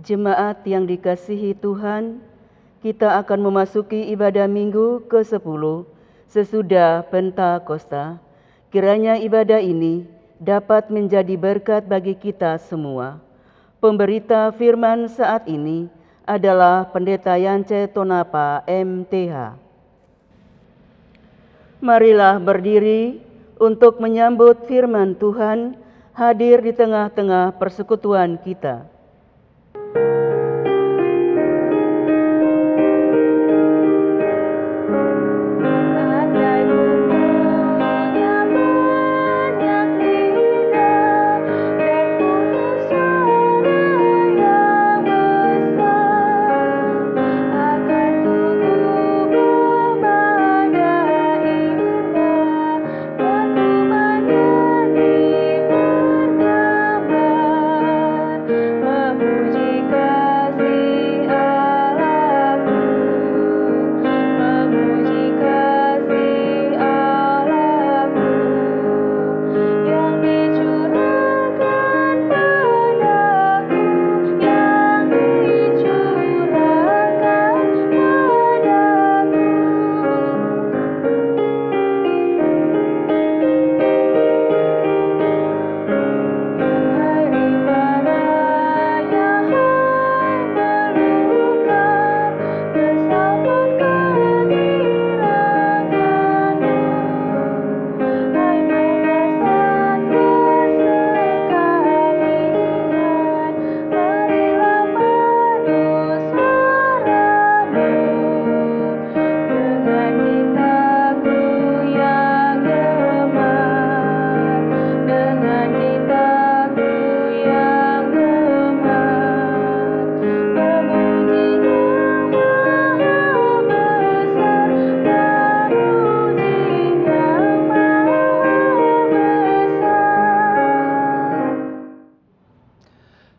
Jemaat yang dikasihi Tuhan, kita akan memasuki ibadah minggu ke-10 sesudah Pentakosta. Kiranya ibadah ini dapat menjadi berkat bagi kita semua. Pemberita firman saat ini adalah Pendeta Yance Tonapa, MTH. Marilah berdiri untuk menyambut firman Tuhan hadir di tengah-tengah persekutuan kita.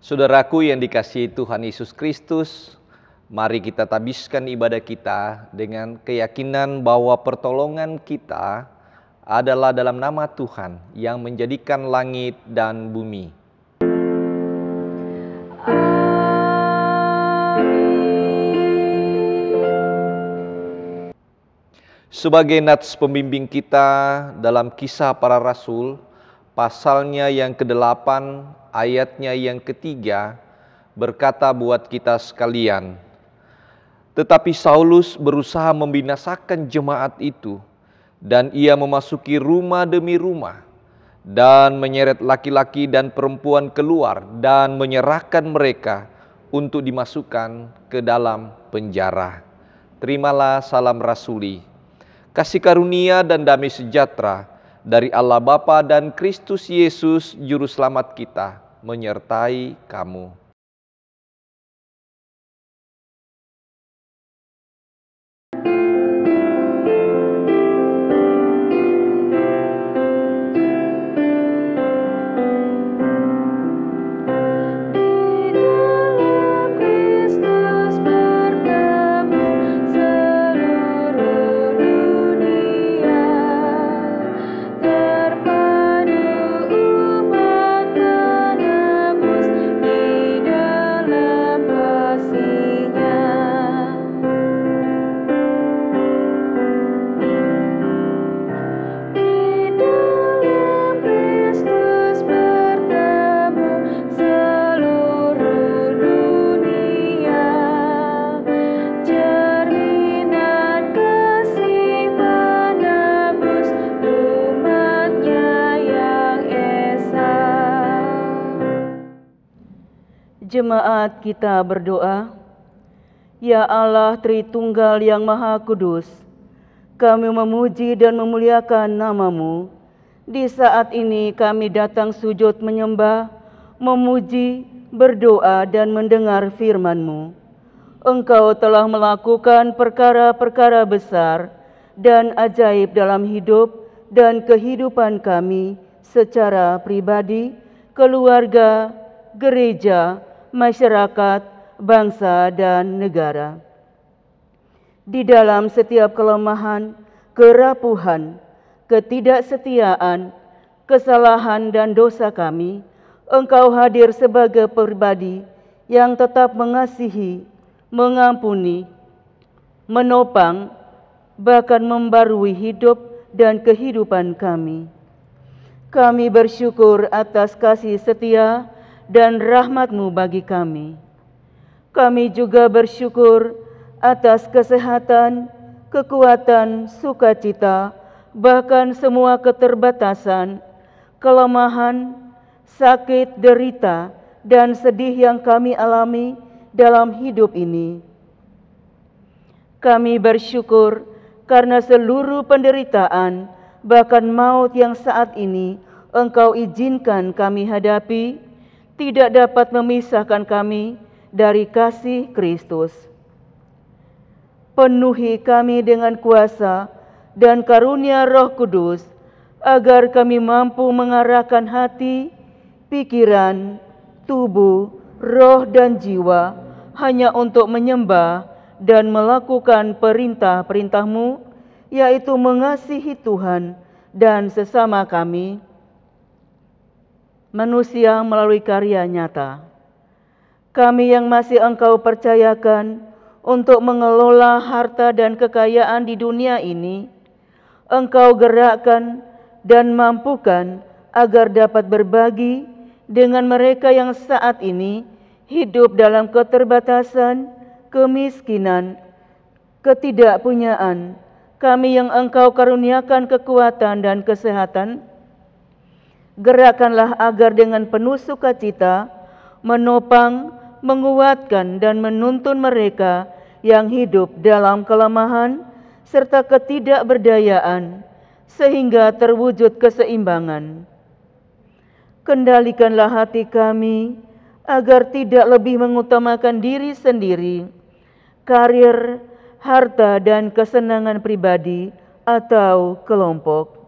Saudaraku yang dikasihi Tuhan Yesus Kristus, mari kita tabiskan ibadah kita dengan keyakinan bahwa pertolongan kita adalah dalam nama Tuhan yang menjadikan langit dan bumi. Sebagai nats pembimbing kita dalam Kisah Para Rasul, pasalnya yang ke-8, ayatnya yang ke-3, berkata buat kita sekalian, tetapi Saulus berusaha membinasakan jemaat itu, dan ia memasuki rumah demi rumah, dan menyeret laki-laki dan perempuan keluar, dan menyerahkan mereka untuk dimasukkan ke dalam penjara. Terimalah salam rasuli. Kasih karunia dan damai sejahtera dari Allah Bapa dan Kristus Yesus Juru Selamat kita menyertai kamu. Jemaat kita berdoa. Ya Allah Tritunggal yang Maha Kudus, kami memuji dan memuliakan nama-Mu. Di saat ini kami datang sujud menyembah, memuji, berdoa dan mendengar firman-Mu. Engkau telah melakukan perkara-perkara besar dan ajaib dalam hidup dan kehidupan kami secara pribadi, keluarga, gereja, masyarakat, bangsa, dan negara. Di dalam setiap kelemahan, kerapuhan, ketidaksetiaan, kesalahan, dan dosa kami, Engkau hadir sebagai pribadi yang tetap mengasihi, mengampuni, menopang, bahkan membarui hidup dan kehidupan kami. Kami bersyukur atas kasih setia dan rahmat-Mu bagi kami. Kami juga bersyukur atas kesehatan, kekuatan, sukacita, bahkan semua keterbatasan, kelemahan, sakit, derita, dan sedih yang kami alami dalam hidup ini. Kami bersyukur karena seluruh penderitaan, bahkan maut yang saat ini Engkau izinkan kami hadapi, tidak dapat memisahkan kami dari kasih Kristus. Penuhi kami dengan kuasa dan karunia Roh Kudus, agar kami mampu mengarahkan hati, pikiran, tubuh, roh, dan jiwa hanya untuk menyembah dan melakukan perintah-perintah-Mu, yaitu mengasihi Tuhan dan sesama kami, manusia melalui karya nyata. Kami yang masih Engkau percayakan untuk mengelola harta dan kekayaan di dunia ini, Engkau gerakkan dan mampukan agar dapat berbagi dengan mereka yang saat ini hidup dalam keterbatasan, kemiskinan, ketidakpunyaan. Kami yang Engkau karuniakan kekuatan dan kesehatan, gerakkanlah agar dengan penuh sukacita menopang, menguatkan, dan menuntun mereka yang hidup dalam kelemahan serta ketidakberdayaan, sehingga terwujud keseimbangan. Kendalikanlah hati kami agar tidak lebih mengutamakan diri sendiri, karir, harta, dan kesenangan pribadi atau kelompok.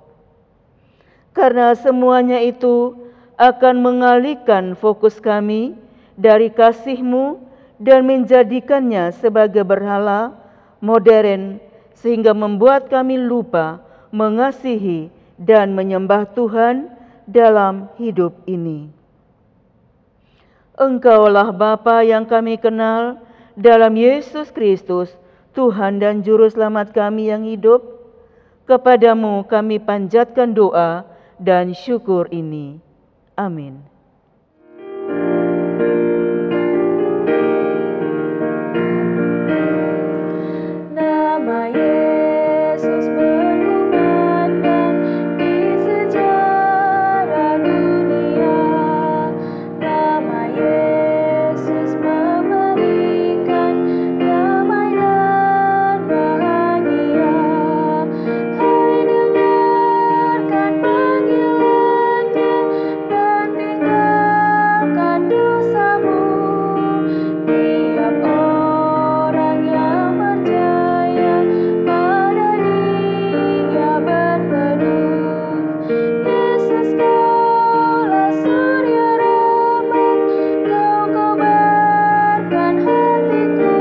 Karena semuanya itu akan mengalihkan fokus kami dari kasih-Mu dan menjadikannya sebagai berhala modern, sehingga membuat kami lupa mengasihi dan menyembah Tuhan dalam hidup ini. Engkaulah Bapa yang kami kenal dalam Yesus Kristus, Tuhan dan Juru Selamat kami yang hidup. Kepadamu kami panjatkan doa dan syukur ini. Amin. Nama Yesus berkumandang di sejarah dunia. Nama Yesus memberikan damai dan bahagia. Hai, dengarkan panggilan-Nya dan tinggalkan dosamu. Tiap orang yang percaya pada Dia berteduh. Yesus, Kaulah surya rahmat, Kau kobarkan hatiku.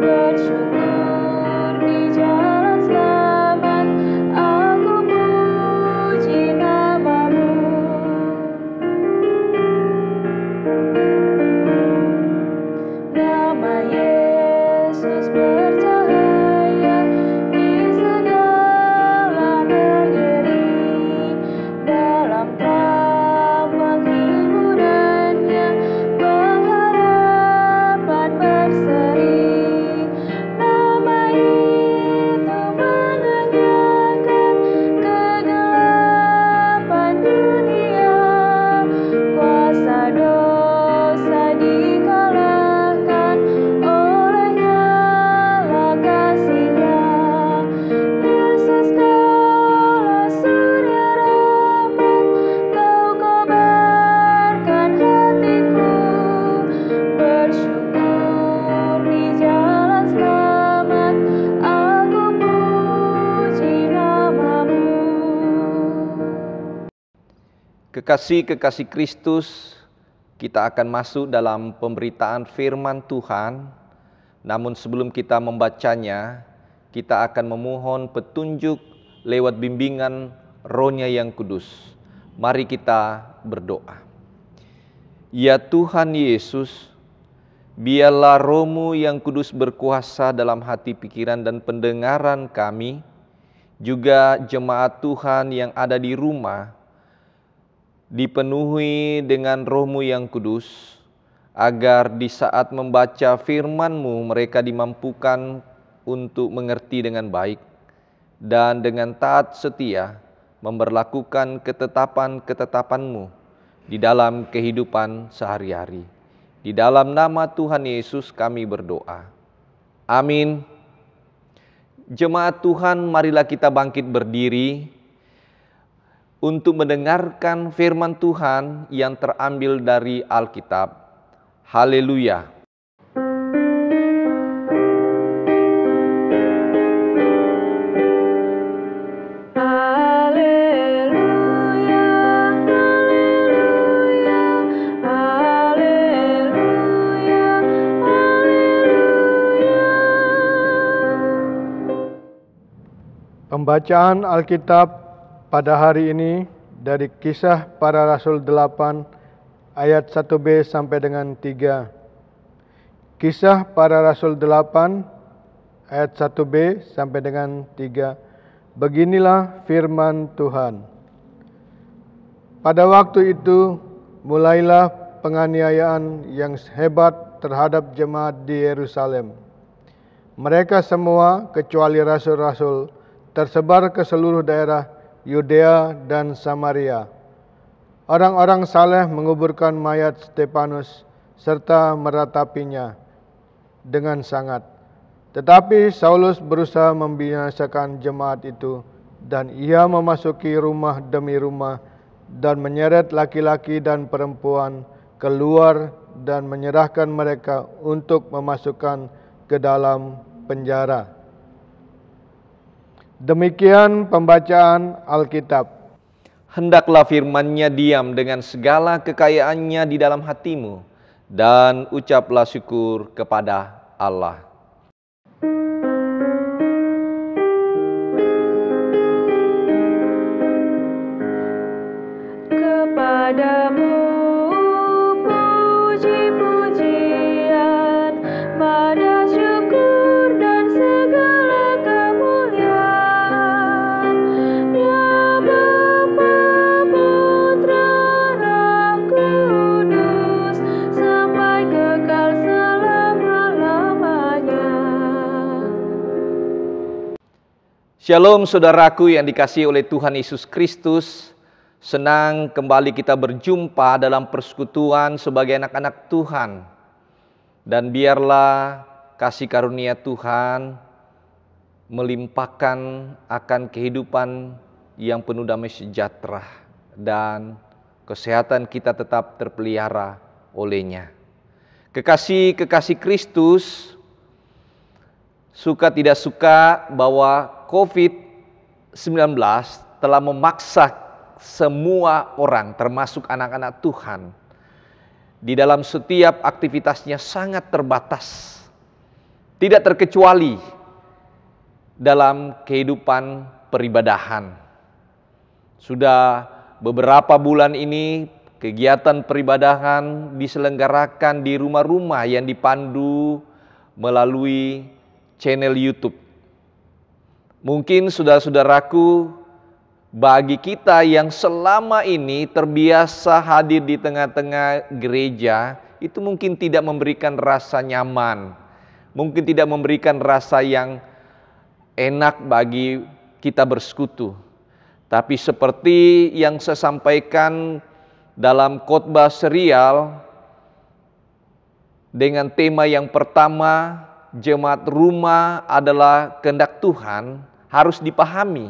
Bersyukur di jalan selamat, aku puji nama-Mu. Nama Yesus bercahaya di segala negeri. Dalam terang penghiburan-Nya pengharapan berseri. Nama itu mengenyangkan kegelapan dunia. Kuasa dosa dikalahkan oleh-Nya lah kasih-Nya. Yesus, Kaulah surya rahmat, Kau kobarkan hatiku. Bersyukur di jalan selamat, aku puji nama-Mu. Kekasih-kekasih Kristus, kita akan masuk dalam pemberitaan firman Tuhan. Namun sebelum kita membacanya, kita akan memohon petunjuk lewat bimbingan Roh-Nya yang kudus. Mari kita berdoa. Ya Tuhan Yesus, Biarlah Roh-Mu yang kudus berkuasa dalam hati, pikiran, dan pendengaran kami, juga jemaat Tuhan yang ada di rumah, dipenuhi dengan Roh-Mu yang kudus, agar di saat membaca firman-Mu mereka dimampukan untuk mengerti dengan baik, dan dengan taat setia memberlakukan ketetapan-ketetapan-Mu di dalam kehidupan sehari-hari. Di dalam nama Tuhan Yesus kami berdoa. Amin. Jemaat Tuhan, marilah kita bangkit berdiri untuk mendengarkan firman Tuhan yang terambil dari Alkitab. Haleluya. Pembacaan Alkitab pada hari ini dari Kisah Para Rasul 8 ayat 1b sampai dengan 3. Kisah Para Rasul 8 ayat 1b sampai dengan 3. Beginilah firman Tuhan. Pada waktu itu mulailah penganiayaan yang hebat terhadap jemaat di Yerusalem. Mereka semua kecuali rasul-rasul tersebar ke seluruh daerah Yudea dan Samaria. Orang-orang saleh menguburkan mayat Stefanus serta meratapinya dengan sangat. Tetapi Saulus berusaha membinasakan jemaat itu, dan ia memasuki rumah demi rumah dan menyeret laki-laki dan perempuan keluar dan menyerahkan mereka untuk memasukkan ke dalam penjara. Demikian pembacaan Alkitab. Hendaklah firman-Nya diam dengan segala kekayaannya di dalam hatimu, dan ucaplah syukur kepada Allah. Kepadamu puji-pujian, pada syukur dan segala kemuliaan, ya Bapa, Putra, Roh Kudus, sampai kekal selama-lamanya. Shalom saudaraku yang dikasihi oleh Tuhan Yesus Kristus. Senang kembali kita berjumpa dalam persekutuan sebagai anak-anak Tuhan. Dan biarlah kasih karunia Tuhan melimpahkan akan kehidupan yang penuh damai sejahtera, dan kesehatan kita tetap terpelihara olehnya. Kekasih-kekasih Kristus, suka tidak suka bahwa COVID-19 telah memaksa semua orang, termasuk anak-anak Tuhan, di dalam setiap aktivitasnya sangat terbatas. Tidak terkecuali dalam kehidupan peribadahan. Sudah beberapa bulan ini kegiatan peribadahan diselenggarakan di rumah-rumah yang dipandu melalui channel YouTube. Mungkin saudara-saudaraku, bagi kita yang selama ini terbiasa hadir di tengah-tengah gereja, itu mungkin tidak memberikan rasa nyaman, mungkin tidak memberikan rasa yang enak bagi kita bersekutu. Tapi seperti yang saya sampaikan dalam khotbah serial dengan tema yang pertama, jemaat rumah adalah kehendak Tuhan, harus dipahami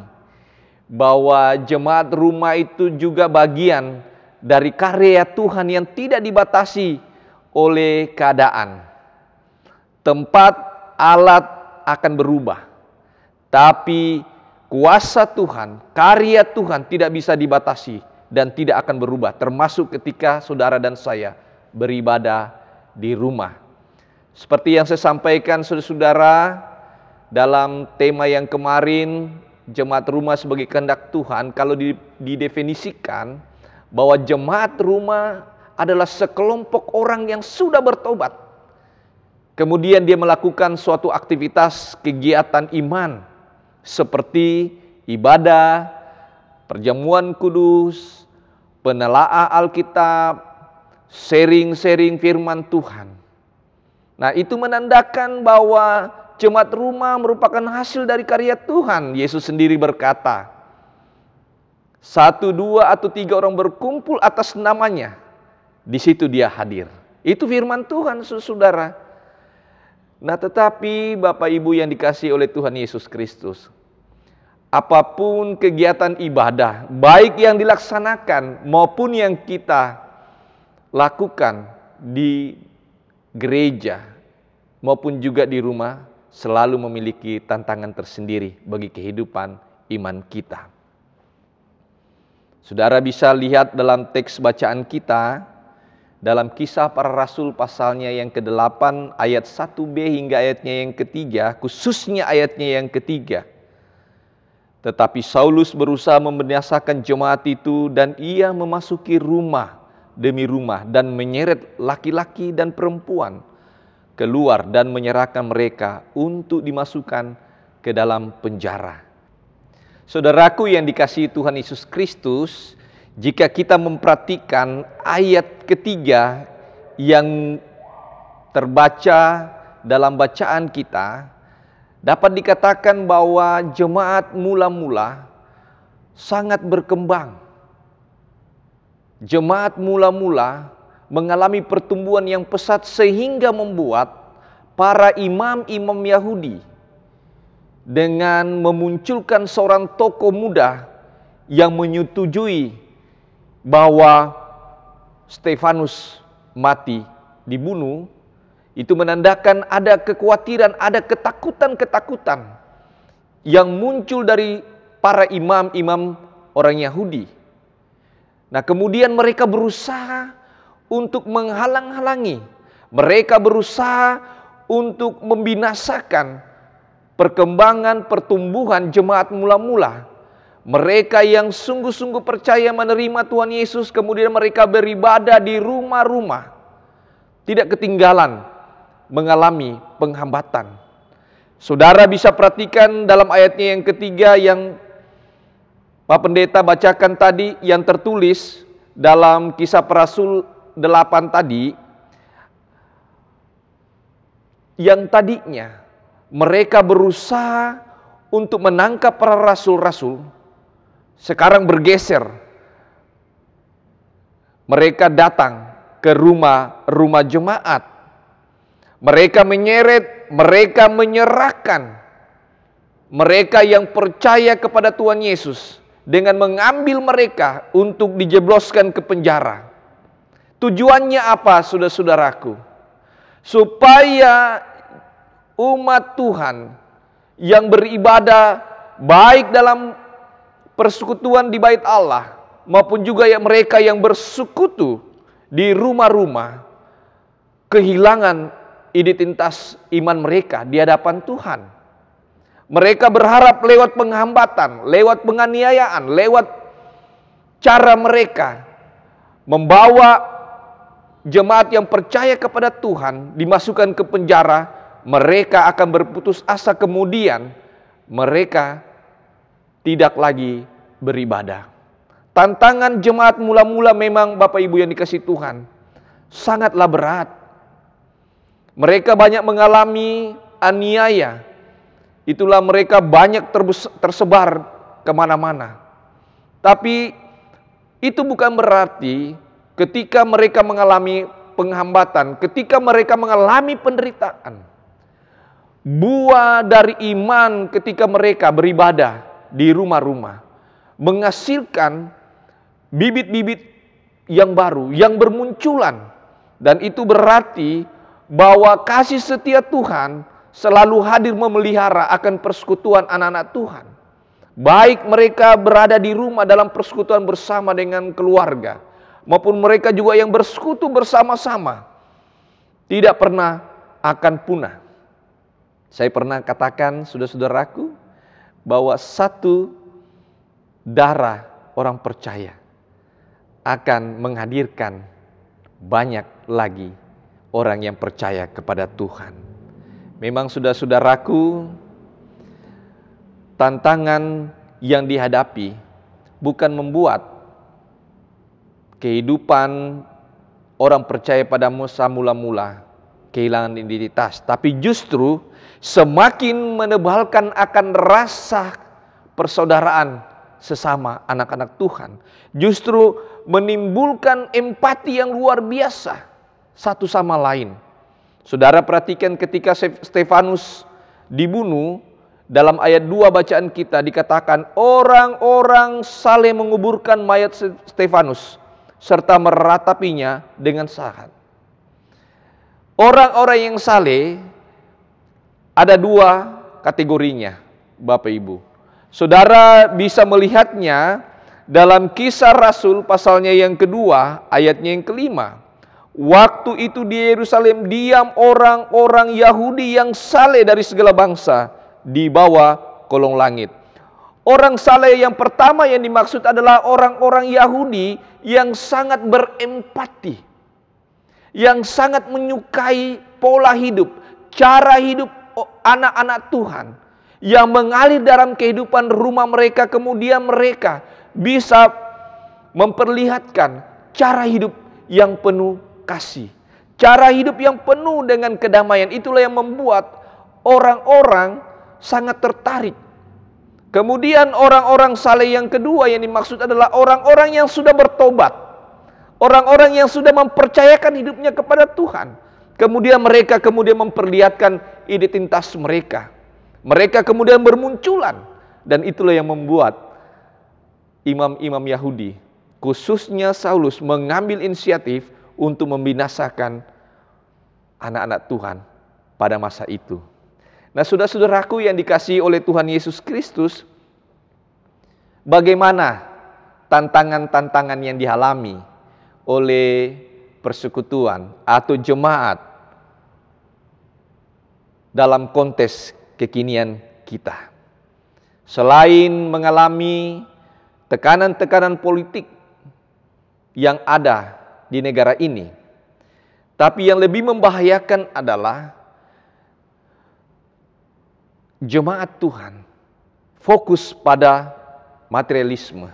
bahwa jemaat rumah itu juga bagian dari karya Tuhan yang tidak dibatasi oleh keadaan. Tempat, alat akan berubah, tapi kuasa Tuhan, karya Tuhan tidak bisa dibatasi dan tidak akan berubah, termasuk ketika saudara dan saya beribadah di rumah. Seperti yang saya sampaikan saudara-saudara dalam tema yang kemarin, jemaat rumah sebagai kehendak Tuhan, kalau didefinisikan bahwa jemaat rumah adalah sekelompok orang yang sudah bertobat, Kemudian dia melakukan suatu aktivitas kegiatan iman seperti ibadah, perjamuan kudus, penelaah Alkitab, sharing-sharing firman Tuhan. Nah, itu menandakan bahwa jemaat rumah merupakan hasil dari karya Tuhan. Yesus sendiri berkata, 1, 2, atau 3 orang berkumpul atas namanya, di situ dia hadir. Itu firman Tuhan, saudara. Nah, tetapi Bapak Ibu yang dikasihi oleh Tuhan Yesus Kristus, apapun kegiatan ibadah, baik yang dilaksanakan maupun yang kita lakukan di gereja maupun juga di rumah, selalu memiliki tantangan tersendiri bagi kehidupan iman kita. Saudara bisa lihat dalam teks bacaan kita, dalam Kisah Para Rasul pasalnya yang ke-8 ayat 1b hingga ayatnya yang ketiga, khususnya ayatnya yang ketiga. Tetapi Saulus berusaha membinasakan jemaat itu dan ia memasuki rumah demi rumah dan menyeret laki-laki dan perempuan keluar dan menyerahkan mereka untuk dimasukkan ke dalam penjara. Saudaraku yang dikasihi Tuhan Yesus Kristus, jika kita memperhatikan ayat ketiga yang terbaca dalam bacaan kita, dapat dikatakan bahwa jemaat mula-mula sangat berkembang. Jemaat mula-mula mengalami pertumbuhan yang pesat sehingga membuat para imam-imam Yahudi dengan memunculkan seorang tokoh muda yang menyetujui bahwa Stefanus mati, dibunuh, itu menandakan ada kekhawatiran, ada ketakutan-ketakutan yang muncul dari para imam-imam orang Yahudi. Nah, kemudian mereka berusaha untuk menghalang-halangi, mereka berusaha untuk membinasakan perkembangan pertumbuhan jemaat mula-mula. Mereka yang sungguh-sungguh percaya menerima Tuhan Yesus, kemudian mereka beribadah di rumah-rumah, tidak ketinggalan mengalami penghambatan. Saudara bisa perhatikan dalam ayatnya yang ketiga yang Pak Pendeta bacakan tadi, yang tertulis dalam Kisah Para Rasul 8 tadi, yang tadinya mereka berusaha untuk menangkap para rasul-rasul, sekarang bergeser. Mereka datang ke rumah-rumah jemaat. Mereka menyeret, mereka menyerahkan mereka yang percaya kepada Tuhan Yesus dengan mengambil mereka untuk dijebloskan ke penjara. Tujuannya apa, saudara-saudaraku? Supaya umat Tuhan yang beribadah baik dalam persekutuan di bait Allah maupun juga mereka yang bersekutu di rumah-rumah kehilangan identitas iman mereka di hadapan Tuhan. Mereka berharap lewat penghambatan, lewat penganiayaan, lewat cara mereka membawa jemaat yang percaya kepada Tuhan dimasukkan ke penjara, mereka akan berputus asa, kemudian mereka tidak lagi beribadah. Tantangan jemaat mula-mula memang Bapak Ibu yang dikasihi Tuhan sangatlah berat. Mereka banyak mengalami aniaya. Itulah mereka banyak tersebar kemana-mana. Tapi itu bukan berarti ketika mereka mengalami penghambatan, ketika mereka mengalami penderitaan, buah dari iman ketika mereka beribadah di rumah-rumah menghasilkan bibit-bibit yang baru, yang bermunculan. Dan itu berarti bahwa kasih setia Tuhan selalu hadir memelihara akan persekutuan anak-anak Tuhan. Baik mereka berada di rumah dalam persekutuan bersama dengan keluarga, maupun mereka juga yang bersekutu bersama-sama, tidak pernah akan punah. Saya pernah katakan, saudara-saudaraku, bahwa satu darah orang percaya akan menghadirkan banyak lagi orang yang percaya kepada Tuhan. Memang saudara-saudaraku, tantangan yang dihadapi bukan membuat kehidupan orang percaya pada Musa mula-mula kehilangan identitas, tapi justru semakin menebalkan akan rasa persaudaraan sesama anak-anak Tuhan. Justru menimbulkan empati yang luar biasa satu sama lain. Saudara perhatikan ketika Stefanus dibunuh, dalam ayat 2 bacaan kita dikatakan orang-orang saling menguburkan mayat Stefanus serta meratapinya dengan sahat. Orang-orang yang saleh ada 2 kategorinya, Bapak Ibu. Saudara bisa melihatnya dalam Kisah Rasul pasalnya yang kedua, ayatnya yang kelima. Waktu itu di Yerusalem diam orang-orang Yahudi yang saleh dari segala bangsa di bawah kolong langit. Orang saleh yang pertama yang dimaksud adalah orang-orang Yahudi yang sangat berempati, yang sangat menyukai pola hidup, cara hidup anak-anak Tuhan, yang mengalir dalam kehidupan rumah mereka, kemudian mereka bisa memperlihatkan cara hidup yang penuh kasih, cara hidup yang penuh dengan kedamaian. Itulah yang membuat orang-orang sangat tertarik. Kemudian orang-orang saleh yang kedua yang dimaksud adalah orang-orang yang sudah bertobat, orang-orang yang sudah mempercayakan hidupnya kepada Tuhan. Kemudian mereka memperlihatkan identitas mereka. Mereka kemudian bermunculan. Dan itulah yang membuat imam-imam Yahudi, khususnya Saulus, mengambil inisiatif untuk membinasakan anak-anak Tuhan pada masa itu. Nah, saudara-saudaraku yang dikasihi oleh Tuhan Yesus Kristus, bagaimana tantangan-tantangan yang dialami oleh persekutuan atau jemaat dalam konteks kekinian kita? Selain mengalami tekanan-tekanan politik yang ada di negara ini, tapi yang lebih membahayakan adalah jemaat Tuhan fokus pada materialisme.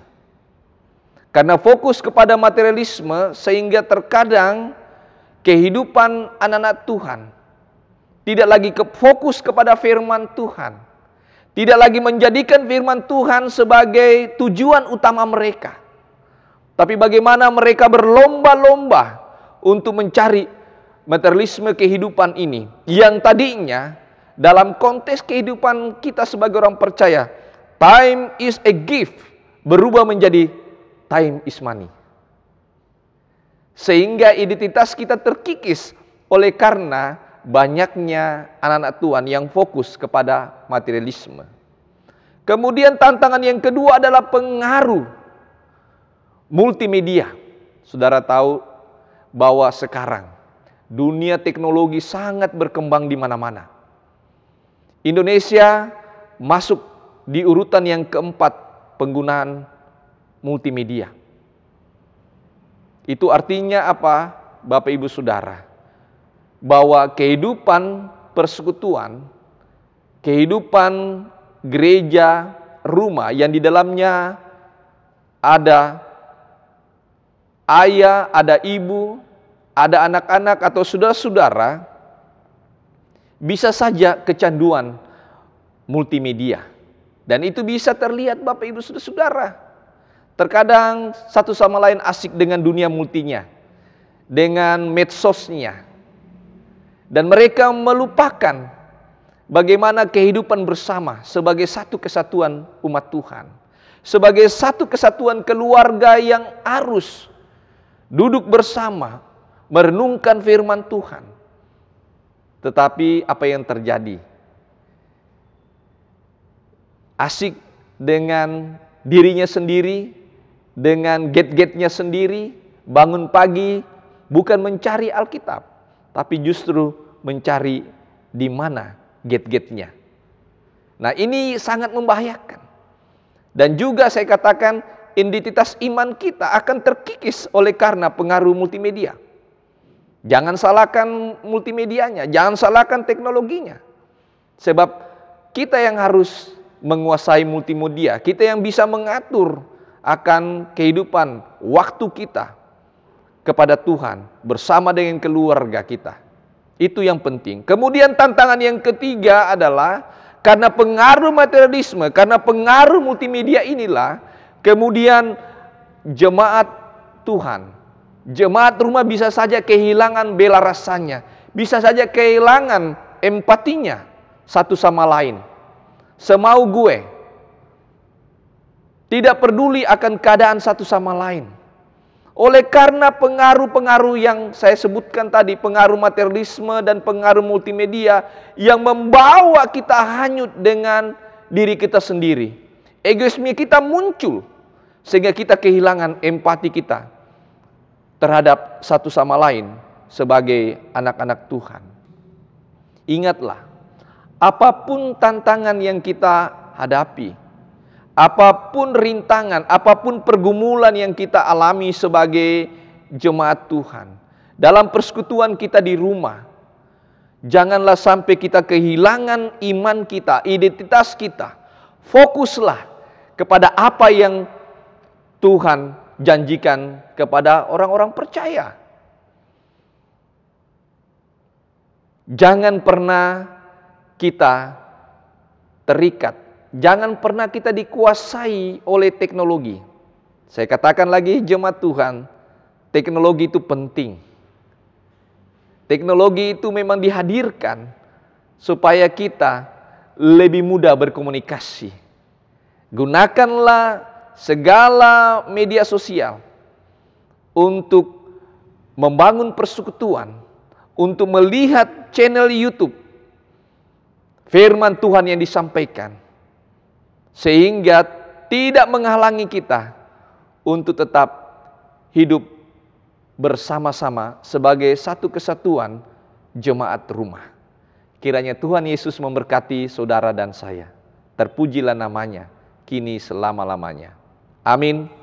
Karena fokus kepada materialisme sehingga terkadang kehidupan anak-anak Tuhan tidak lagi fokus kepada firman Tuhan. Tidak lagi menjadikan firman Tuhan sebagai tujuan utama mereka. Tapi bagaimana mereka berlomba-lomba untuk mencari materialisme kehidupan ini yang tadinya dalam konteks kehidupan kita sebagai orang percaya, time is a gift, berubah menjadi time is money. Sehingga identitas kita terkikis oleh karena banyaknya anak-anak Tuhan yang fokus kepada materialisme. Kemudian tantangan yang kedua adalah pengaruh multimedia. Saudara tahu bahwa sekarang dunia teknologi sangat berkembang di mana-mana. Indonesia masuk di urutan yang keempat penggunaan multimedia. Itu artinya apa, Bapak Ibu Saudara? Bahwa kehidupan persekutuan, kehidupan gereja, rumah yang di dalamnya ada ayah, ada ibu, ada anak-anak atau saudara-saudara, bisa saja kecanduan multimedia. Dan itu bisa terlihat Bapak Ibu Saudara. Terkadang satu sama lain asik dengan dunia multinya, dengan medsosnya. Dan mereka melupakan bagaimana kehidupan bersama sebagai satu kesatuan umat Tuhan. Sebagai satu kesatuan keluarga yang harus duduk bersama, merenungkan firman Tuhan. Tetapi apa yang terjadi? Asik dengan dirinya sendiri, dengan gadgetnya sendiri, bangun pagi bukan mencari Alkitab, tapi justru mencari di mana gadgetnya. Nah, ini sangat membahayakan. Dan juga saya katakan identitas iman kita akan terkikis oleh karena pengaruh multimedia. Jangan salahkan multimedianya, jangan salahkan teknologinya. Sebab kita yang harus menguasai multimedia, kita yang bisa mengatur akan kehidupan waktu kita kepada Tuhan bersama dengan keluarga kita. Itu yang penting. Kemudian tantangan yang ketiga adalah karena pengaruh materialisme, karena pengaruh multimedia inilah, kemudian jemaat Tuhan, jemaat rumah bisa saja kehilangan bela rasanya, bisa saja kehilangan empatinya satu sama lain. Semau gue, tidak peduli akan keadaan satu sama lain. Oleh karena pengaruh-pengaruh yang saya sebutkan tadi, pengaruh materialisme dan pengaruh multimedia yang membawa kita hanyut dengan diri kita sendiri. Egoisme kita muncul sehingga kita kehilangan empati kita terhadap satu sama lain sebagai anak-anak Tuhan. Ingatlah, apapun tantangan yang kita hadapi, apapun rintangan, apapun pergumulan yang kita alami sebagai jemaat Tuhan, dalam persekutuan kita di rumah, janganlah sampai kita kehilangan iman kita, identitas kita. Fokuslah kepada apa yang Tuhan janjikan kepada orang-orang percaya. Jangan pernah kita terikat, jangan pernah kita dikuasai oleh teknologi. Saya katakan lagi, jemaat Tuhan, teknologi itu penting. Teknologi itu memang dihadirkan supaya kita lebih mudah berkomunikasi. Gunakanlah segala media sosial untuk membangun persekutuan, untuk melihat channel YouTube, firman Tuhan yang disampaikan, sehingga tidak menghalangi kita untuk tetap hidup bersama-sama sebagai satu kesatuan jemaat rumah. Kiranya Tuhan Yesus memberkati saudara dan saya. Terpujilah namanya, kini selama-lamanya. Amin.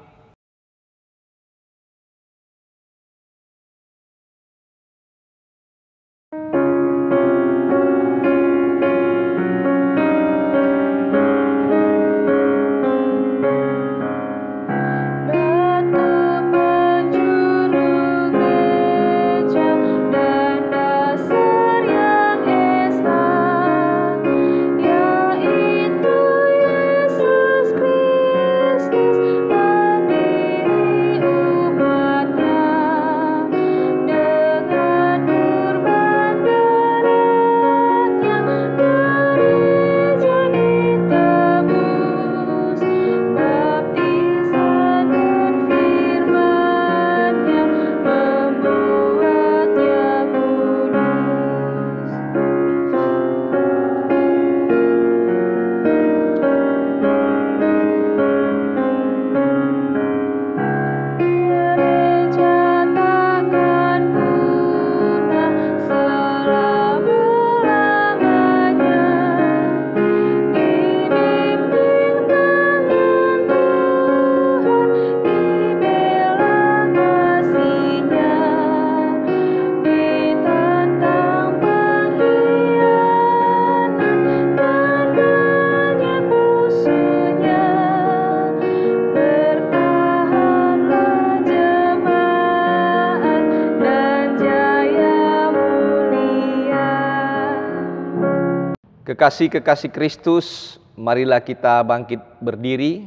Kekasih-kekasih Kristus, marilah kita bangkit berdiri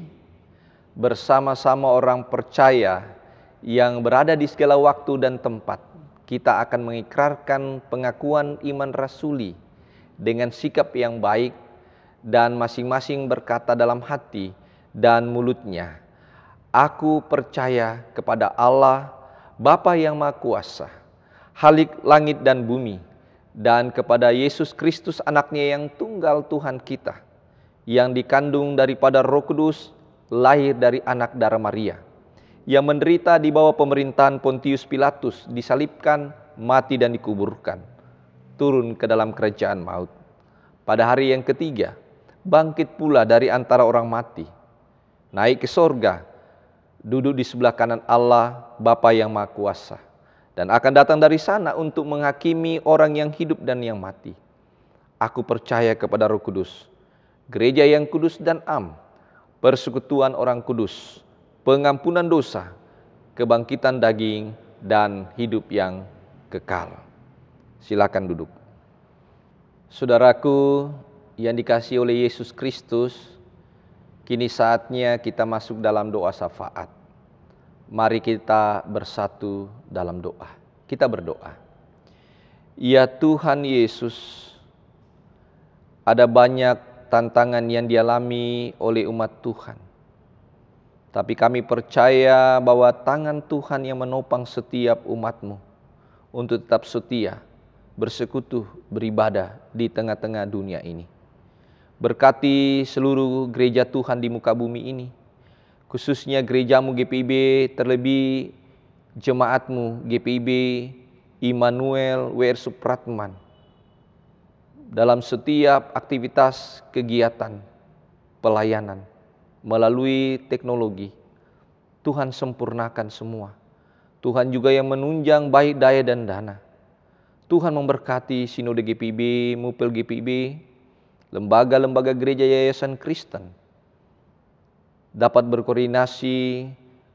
bersama-sama orang percaya yang berada di segala waktu dan tempat. Kita akan mengikrarkan pengakuan iman rasuli dengan sikap yang baik dan masing-masing berkata dalam hati dan mulutnya, "Aku percaya kepada Allah, Bapa yang Maha Kuasa, Khalik langit dan bumi, dan kepada Yesus Kristus anaknya yang tunggal Tuhan kita, yang dikandung daripada Roh Kudus, lahir dari anak darah Maria, yang menderita di bawah pemerintahan Pontius Pilatus, disalibkan, mati dan dikuburkan, turun ke dalam kerajaan maut. Pada hari yang ketiga, bangkit pula dari antara orang mati, naik ke sorga, duduk di sebelah kanan Allah Bapa yang Maha Kuasa, dan akan datang dari sana untuk menghakimi orang yang hidup dan yang mati. Aku percaya kepada Roh Kudus, gereja yang kudus dan am, persekutuan orang kudus, pengampunan dosa, kebangkitan daging, dan hidup yang kekal. Silakan duduk. Saudaraku yang dikasihi oleh Yesus Kristus, kini saatnya kita masuk dalam doa syafaat. Mari kita bersatu dalam doa. Kita berdoa. Ya Tuhan Yesus, ada banyak tantangan yang dialami oleh umat Tuhan. Tapi kami percaya bahwa tangan Tuhan yang menopang setiap umat-Mu untuk tetap setia, bersekutu, beribadah di tengah-tengah dunia ini. Berkati seluruh gereja Tuhan di muka bumi ini, khususnya gereja-Mu GPIB, terlebih jemaat-Mu GPIB Immanuel WR Supratman. Dalam setiap aktivitas kegiatan pelayanan melalui teknologi, Tuhan sempurnakan semua. Tuhan juga yang menunjang baik daya dan dana. Tuhan memberkati Sinode GPIB, Mupel GPIB, lembaga-lembaga gereja yayasan Kristen dapat berkoordinasi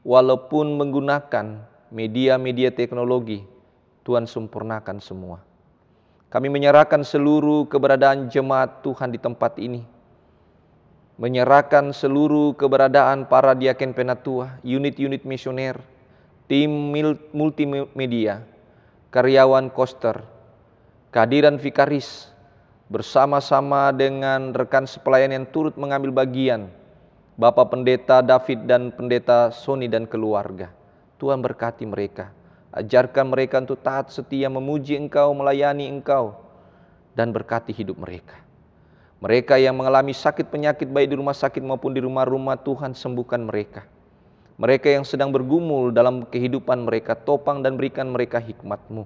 walaupun menggunakan media-media teknologi. Tuhan sempurnakan semua. Kami menyerahkan seluruh keberadaan jemaat Tuhan di tempat ini, menyerahkan seluruh keberadaan para diaken penatua, unit-unit misioner, tim multimedia, karyawan koster, kehadiran vikaris, bersama-sama dengan rekan sepelayan yang turut mengambil bagian, Bapak Pendeta David dan Pendeta Sony dan keluarga. Tuhan berkati mereka, ajarkan mereka untuk taat setia memuji Engkau, melayani Engkau, dan berkati hidup mereka. Mereka yang mengalami sakit penyakit baik di rumah sakit maupun di rumah-rumah, Tuhan sembuhkan mereka. Mereka yang sedang bergumul dalam kehidupan mereka, topang dan berikan mereka hikmat-Mu.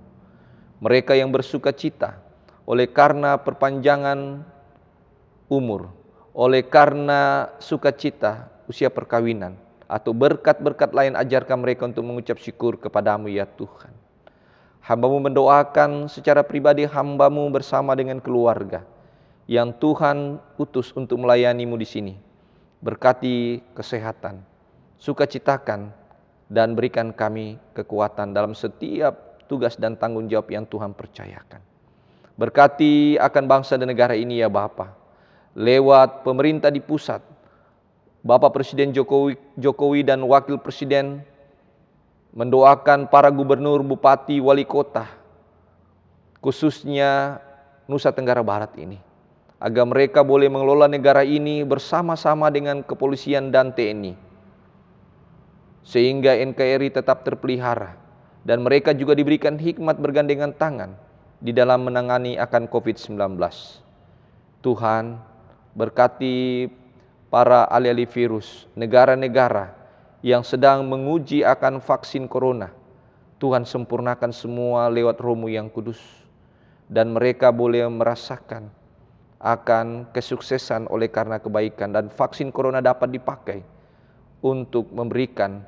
Mereka yang bersuka cita oleh karena perpanjangan umur, oleh karena sukacita usia perkawinan, atau berkat-berkat lain, ajarkan mereka untuk mengucap syukur kepada-Mu ya Tuhan. Hamba-Mu mendoakan secara pribadi hamba-Mu bersama dengan keluarga yang Tuhan utus untuk melayani-Mu di sini. Berkati kesehatan, sukacitakan, dan berikan kami kekuatan dalam setiap tugas dan tanggung jawab yang Tuhan percayakan. Berkati akan bangsa dan negara ini ya Bapa, lewat pemerintah di pusat, Bapak Presiden Jokowi dan Wakil Presiden, mendoakan para gubernur, bupati, wali kota, khususnya Nusa Tenggara Barat ini, agar mereka boleh mengelola negara ini bersama-sama dengan kepolisian dan TNI, sehingga NKRI tetap terpelihara, dan mereka juga diberikan hikmat bergandengan tangan di dalam menangani akan COVID-19. Tuhan, berkati para ahli-ahli virus, negara-negara yang sedang menguji akan vaksin corona. Tuhan sempurnakan semua lewat Roh-Mu yang kudus, dan mereka boleh merasakan akan kesuksesan oleh karena kebaikan, dan vaksin corona dapat dipakai untuk memberikan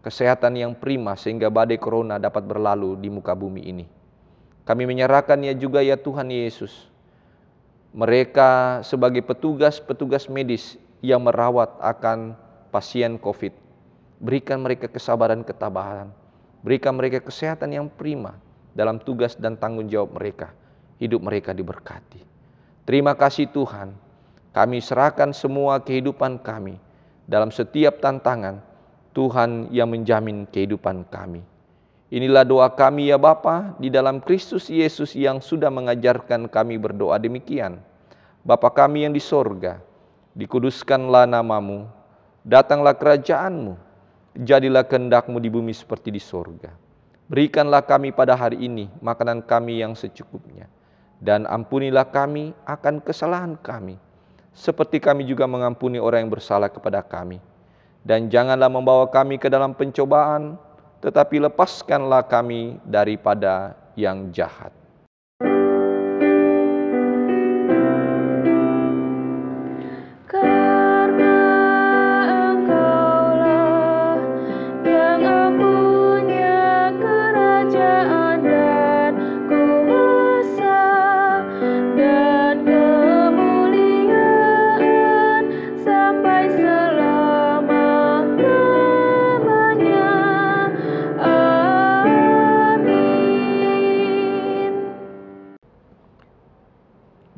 kesehatan yang prima sehingga badai corona dapat berlalu di muka bumi ini. Kami menyerahkannya juga ya Tuhan Yesus, mereka sebagai petugas-petugas medis yang merawat akan pasien COVID. Berikan mereka kesabaran, ketabahan. Berikan mereka kesehatan yang prima dalam tugas dan tanggung jawab mereka. Hidup mereka diberkati. Terima kasih Tuhan. Kami serahkan semua kehidupan kami dalam setiap tantangan. Tuhan yang menjamin kehidupan kami. Inilah doa kami ya Bapa di dalam Kristus Yesus yang sudah mengajarkan kami berdoa demikian. Bapa kami yang di sorga, dikuduskanlah nama-Mu, datanglah kerajaan-Mu, jadilah kehendak-Mu di bumi seperti di sorga. Berikanlah kami pada hari ini makanan kami yang secukupnya, dan ampunilah kami akan kesalahan kami, seperti kami juga mengampuni orang yang bersalah kepada kami. Dan janganlah membawa kami ke dalam pencobaan, tetapi lepaskanlah kami daripada yang jahat. Yang empunya kerajaan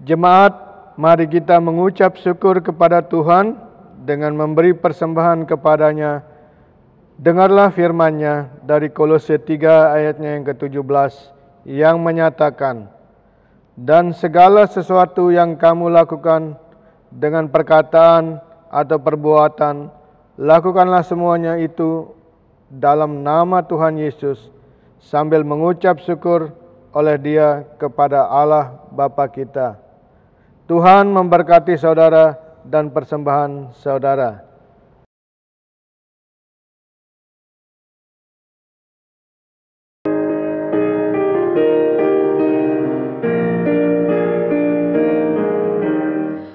Jemaat, mari kita mengucap syukur kepada Tuhan dengan memberi persembahan kepadanya. Dengarlah firman-Nya dari Kolose 3 ayatnya yang ke-17 yang menyatakan, "Dan segala sesuatu yang kamu lakukan dengan perkataan atau perbuatan, lakukanlah semuanya itu dalam nama Tuhan Yesus, sambil mengucap syukur oleh Dia kepada Allah Bapa kita." Tuhan memberkati saudara dan persembahan saudara.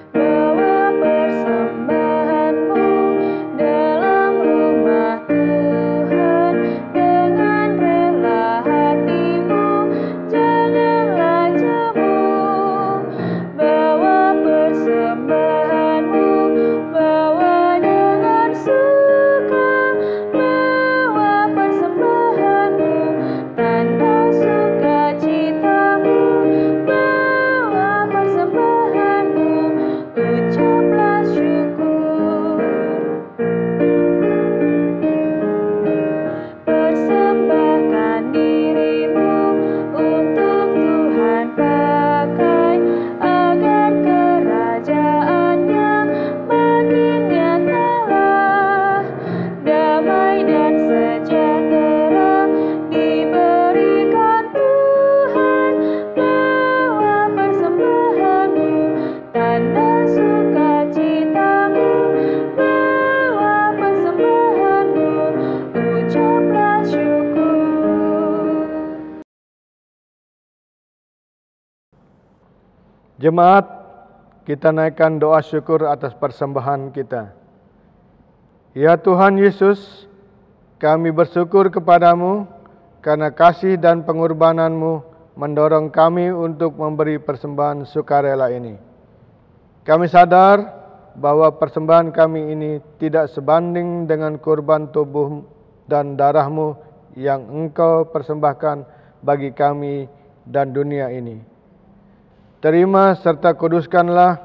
Bawa persembahanmu dalam rumah Tuhan dengan rela hatimu, janganlah jemu. Bawa persembahanmu, bawa dengan suka. Bawa persembahanmu, tanda sukacitamu. Bawa persembahanmu, ucaplah syukur. Persembahkan dirimu untuk Tuhan pakai, agar kerajaannya makin nyatalah. Damai dan sejahtera diberikan Tuhan. Bawa persembahanmu, tanda sukacitamu. Bawa persembahanmu, ucaplah syukur. Jemaat, kita naikkan doa syukur atas persembahan kita. Ya Tuhan Yesus, kami bersyukur kepadamu karena kasih dan pengorbananmu mendorong kami untuk memberi persembahan sukarela ini. Kami sadar bahwa persembahan kami ini tidak sebanding dengan korban tubuh dan darahmu yang Engkau persembahkan bagi kami dan dunia ini. Terima serta kuduskanlah,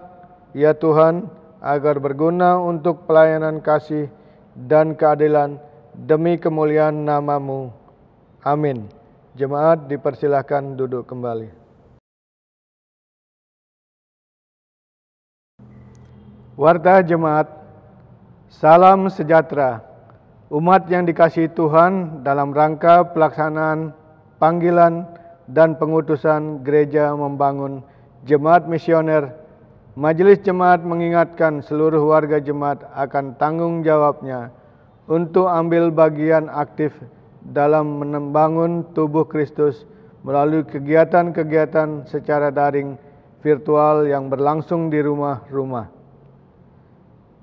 ya Tuhan, agar berguna untuk pelayanan kasih dan keadilan demi kemuliaan nama-Mu. Amin. Jemaat dipersilahkan duduk kembali. Warta jemaat, salam sejahtera. Umat yang dikasihi Tuhan, dalam rangka pelaksanaan panggilan dan pengutusan gereja membangun jemaat misioner, Majelis Jemaat mengingatkan seluruh warga jemaat akan tanggung jawabnya untuk ambil bagian aktif dalam membangun tubuh Kristus melalui kegiatan-kegiatan secara daring virtual yang berlangsung di rumah-rumah.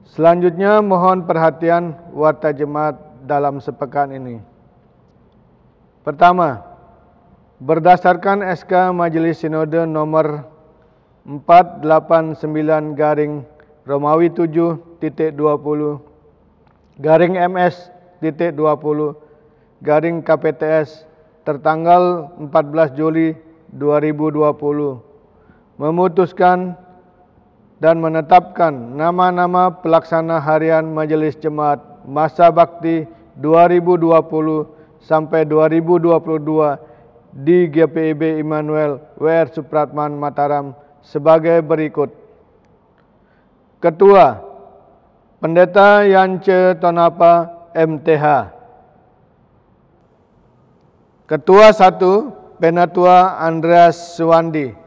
Selanjutnya mohon perhatian warta jemaat dalam sepekan ini. Pertama, berdasarkan SK Majelis Sinode nomor 489 garing Romawi 7.20 garing MS.20 garing KPTS tertanggal 14 Juli 2020 memutuskan dan menetapkan nama-nama pelaksana harian Majelis Jemaat Masa Bakti 2020 sampai 2022 di GPIB Immanuel WR Supratman Mataram sebagai berikut. Ketua, Pendeta Yance Tonapa MTH. Ketua 1, Penatua Andreas Suwandi.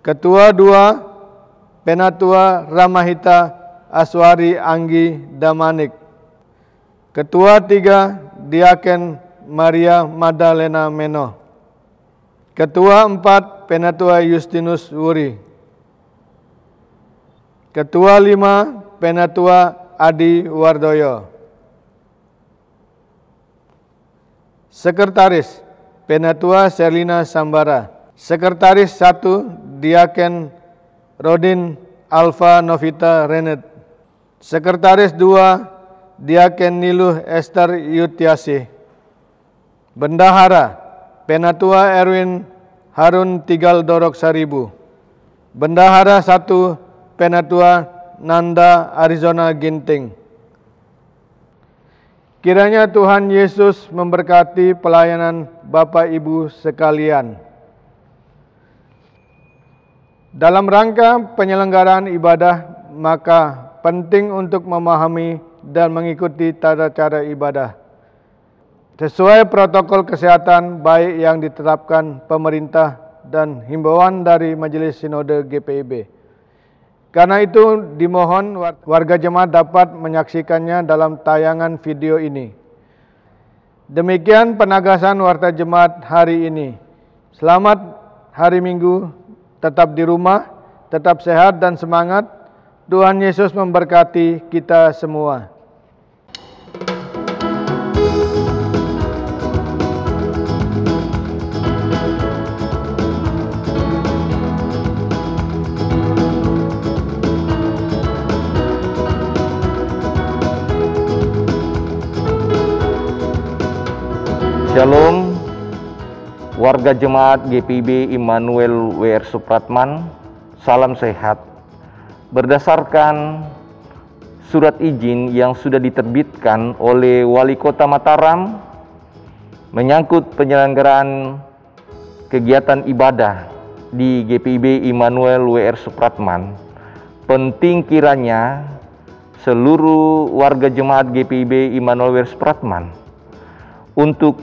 Ketua 2, Penatua Ramahita Aswari Anggi Damanik. Ketua 3, Diaken Maria Magdalena Meno. Ketua 4, Penatua Justinus Wuri. Ketua 5, Penatua Adi Wardoyo. Sekretaris, Penatua Selina Sambara. Sekretaris 1, Diaken Rodin Alfa Novita Renet. Sekretaris 2, Diaken Niluh Esther Yutiasih. Bendahara, Penatua Erwin Harun Tigal Dorok Saribu. Bendahara 1 Penatua Nanda Arizona Ginting. Kiranya Tuhan Yesus memberkati pelayanan Bapak Ibu sekalian. Dalam rangka penyelenggaraan ibadah, maka penting untuk memahami dan mengikuti tata cara ibadah sesuai protokol kesehatan baik yang ditetapkan pemerintah dan himbauan dari Majelis Sinode GPIB. Karena itu dimohon warga jemaat dapat menyaksikannya dalam tayangan video ini. Demikian penagasan Warta Jemaat hari ini. Selamat hari Minggu, tetap di rumah, tetap sehat dan semangat. Tuhan Yesus memberkati kita semua. Shalom, warga jemaat GPIB Immanuel WR Supratman, salam sehat. Berdasarkan surat izin yang sudah diterbitkan oleh Wali Kota Mataram menyangkut penyelenggaraan kegiatan ibadah di GPIB Immanuel WR Supratman, penting kiranya seluruh warga jemaat GPIB Immanuel WR Supratman untuk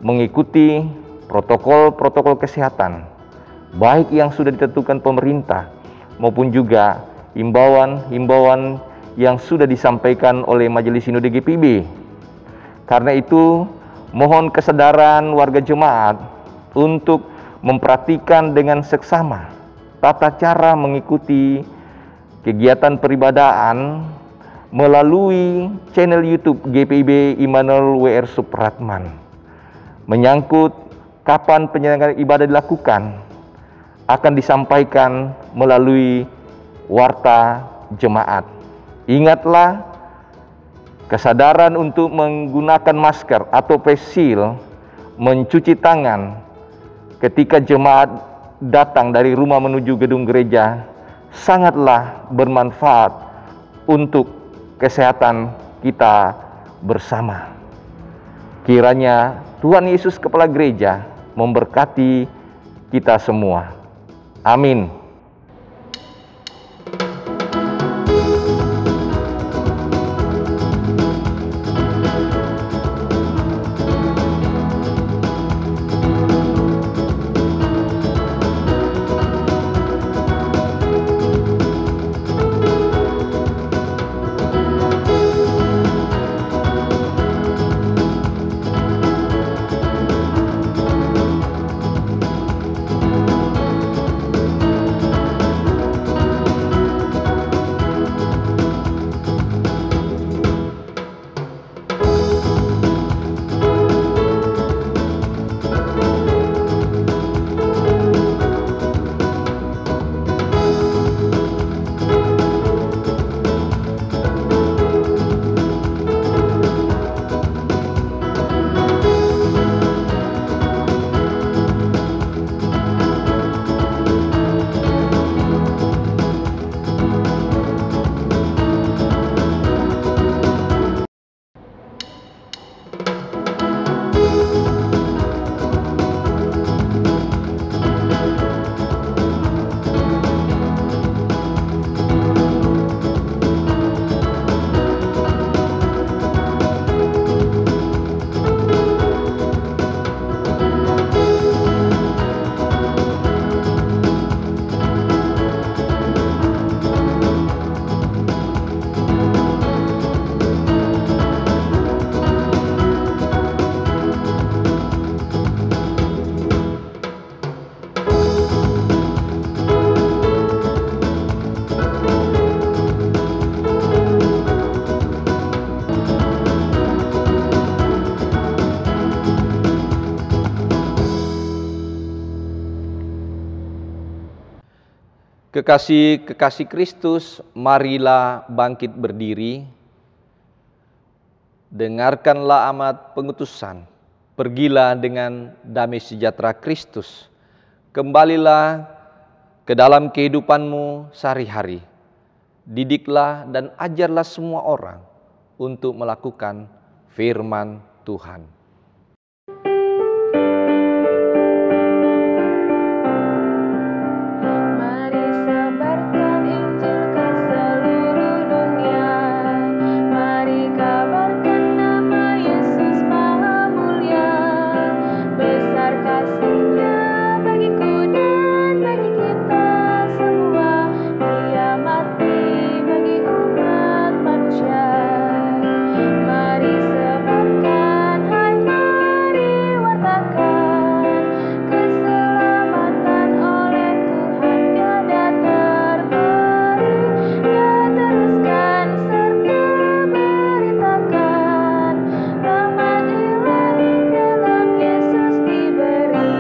mengikuti protokol-protokol kesehatan, baik yang sudah ditentukan pemerintah maupun juga himbauan-himbauan yang sudah disampaikan oleh Majelis Sinode GPIB. Karena itu, mohon kesadaran warga jemaat untuk memperhatikan dengan seksama tata cara mengikuti kegiatan peribadahan melalui channel YouTube GPIB Immanuel WR Supratman. Menyangkut kapan penyelenggaraan ibadah dilakukan akan disampaikan melalui warta jemaat. Ingatlah, kesadaran untuk menggunakan masker atau face shield, mencuci tangan ketika jemaat datang dari rumah menuju gedung gereja sangatlah bermanfaat untuk kesehatan kita bersama. Kiranya Tuhan Yesus Kepala Gereja memberkati kita semua. Amin. Kekasih Kristus, marilah bangkit berdiri. Dengarkanlah amat pengutusan. Pergilah dengan damai sejahtera Kristus. Kembalilah ke dalam kehidupanmu sehari-hari. Didiklah dan ajarlah semua orang untuk melakukan firman Tuhan. Mari sebarkan Injil ke seluruh dunia. Mari kabarkan nama Yesus Maha Mulia. Besar kasih-Nya bagiku dan bagi kita semua. Dia mati bagi umat manusia. Mari sebarkan, hai mari wartakan, keselamatan oleh Tuhan tiada terberi. Dan teruskan serta beritakan, rahmat ilahi dalam Yesus diberi.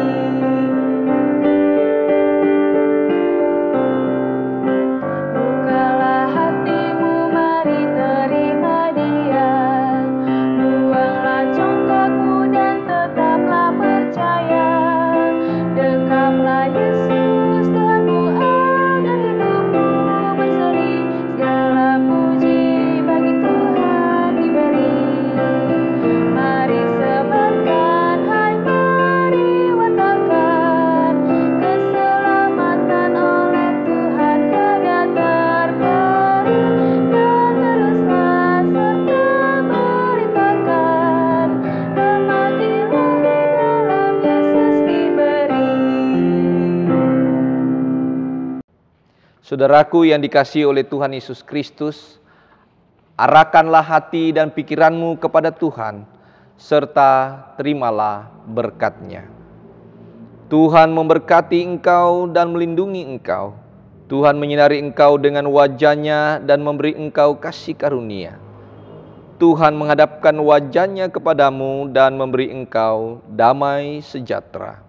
Bukalah hatimu, mari terima Dia. Buanglah congkakmu dan tetaplah percaya. Dekaplah Yesus, Tuhanmu agar hidupmu berseri. Segala puji bagi Tuhan diberi. Mari sebarkan, hai mari wartakan, keselamatan oleh Tuhan tiada terberi. Dan teruslah serta beritakan, rahmat ilahi dalam Yesus diberi. Saudaraku yang dikasihi oleh Tuhan Yesus Kristus, arahkanlah hati dan pikiranmu kepada Tuhan, serta terimalah berkat-Nya. Tuhan memberkati engkau dan melindungi engkau. Tuhan menyinari engkau dengan wajah-Nya dan memberi engkau kasih karunia. Tuhan menghadapkan wajah-Nya kepadamu dan memberi engkau damai sejahtera.